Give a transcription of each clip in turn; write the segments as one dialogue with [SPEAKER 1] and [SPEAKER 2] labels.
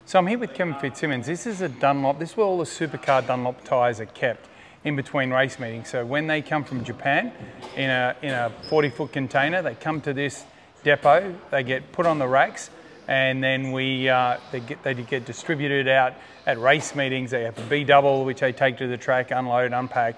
[SPEAKER 1] So I'm here with Kevin Fitzsimons. This is a Dunlop. This is where all the supercar Dunlop tyres are kept in between race meetings. So when they come from Japan in a 40-foot container, they come to this depot. They get put on the racks, and then they get distributed out at race meetings. They have a B-double, which they take to the track, unload, unpack.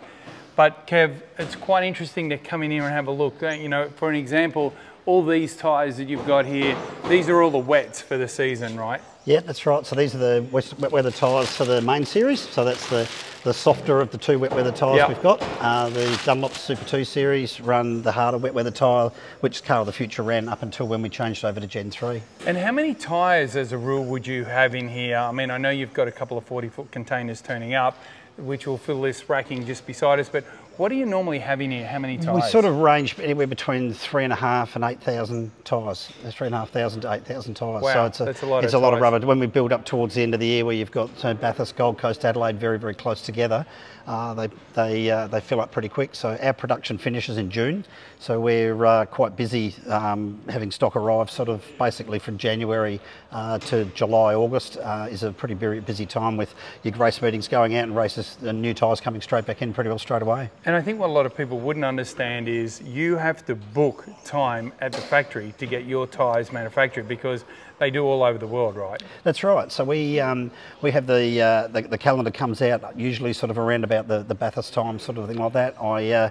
[SPEAKER 1] But Kev, it's quite interesting to come in here and have a look. You know, for an example, all these tyres that you've got here, these are all the wets for the season, right?
[SPEAKER 2] Yeah, that's right. So these are the wet weather tyres for the main series. So that's the softer of the two wet weather tyres we've got. The Dunlop Super 2 series run the harder wet weather tyre, which Car of the Future ran up until when we changed over to Gen 3.
[SPEAKER 1] And how many tyres as a rule would you have in here? I mean, I know you've got a couple of 40-foot containers turning up, which will fill this racking just beside us, but what do you normally have in here? How many tyres?
[SPEAKER 2] We sort of range anywhere between 3,500 and 8,000 tyres. 3,500 to 8,000 tyres.
[SPEAKER 1] Wow,
[SPEAKER 2] so
[SPEAKER 1] that's a lot
[SPEAKER 2] of rubber. When we build up towards the end of the year, where you've got Bathurst, Gold Coast, Adelaide very, very close together, they fill up pretty quick. So our production finishes in June. So we're quite busy having stock arrive sort of basically from January to July, August is a pretty busy time with your race meetings going out and races and new tyres coming straight back in pretty well straight away.
[SPEAKER 1] And I think what a lot of people wouldn't understand is you have to book time at the factory to get your tyres manufactured, because they do all over the world, right? That's
[SPEAKER 2] right. So we have the calendar comes out usually sort of around about the Bathurst time, sort of thing like that. I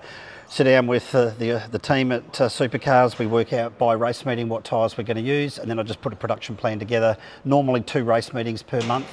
[SPEAKER 2] sit down with the team at Supercars. We work out by race meeting what tyres we're going to use, and then I just put a production plan together. Normally 2 race meetings per month.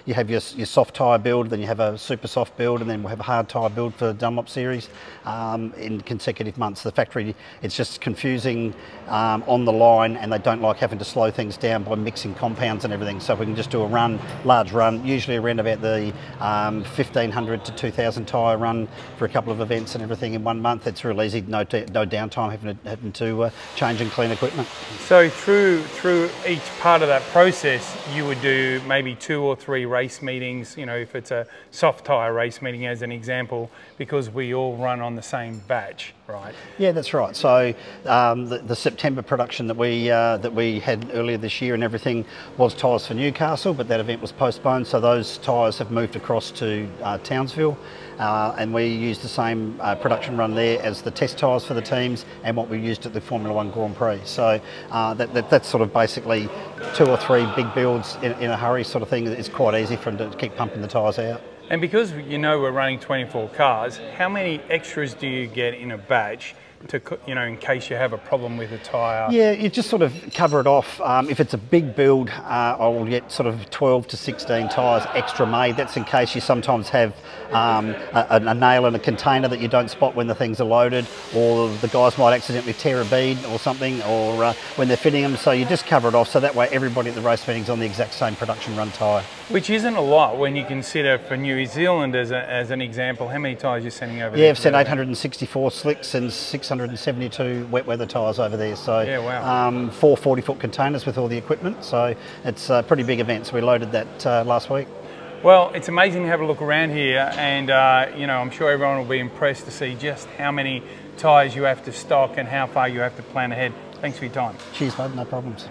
[SPEAKER 2] You have your soft tyre build, then you have a super soft build, and then we'll have a hard tyre build for the Dunlop series in consecutive months. The factory, it's just confusing on the line, and they don't like having to slow things down by mixing compounds and everything. So we can just do a large run, usually around about the 1,500 to 2,000 tyre run for a couple of events and everything in 1 month. It's real easy, no downtime, having to change and clean equipment.
[SPEAKER 1] So through each part of that process, you would do maybe 2 or 3 race meetings, you know, if it's a soft tyre race meeting as an example, because we all run on the same batch, right?
[SPEAKER 2] Yeah, that's right. So the September production that we had earlier this year and everything was tyres for Newcastle, but that event was postponed, so those tyres have moved across to Townsville, and we used the same production run there as the test tyres for the teams and what we used at the Formula 1 Grand Prix. So that's sort of basically 2 or 3 big builds in a hurry sort of thing. It's quite easy for them to keep pumping the tyres out.
[SPEAKER 1] And because you know we're running 24 cars, how many extras do you get in a batch to, you know, in case you have a problem with a tyre? Yeah,
[SPEAKER 2] you just sort of cover it off. If it's a big build, I will get sort of 12 to 16 tyres extra made. That's in case you sometimes have a nail in a container that you don't spot when the things are loaded, or the guys might accidentally tear a bead or something, or when they're fitting them. So you just cover it off, so that way everybody at the race meeting's on the exact same production run tyre.
[SPEAKER 1] Which isn't a lot when you consider for New Zealand as an example, how many tyres you're sending over there?
[SPEAKER 2] Yeah, I've sent 864 slicks and 672 wet weather tyres over there. So
[SPEAKER 1] yeah, wow.
[SPEAKER 2] 4 40-foot containers with all the equipment. So it's a pretty big event. So we loaded that last week.
[SPEAKER 1] Well, it's amazing to have a look around here, and you know, I'm sure everyone will be impressed to see just how many tyres you have to stock and how far you have to plan ahead. Thanks for your time.
[SPEAKER 2] Cheers, bud. No problems.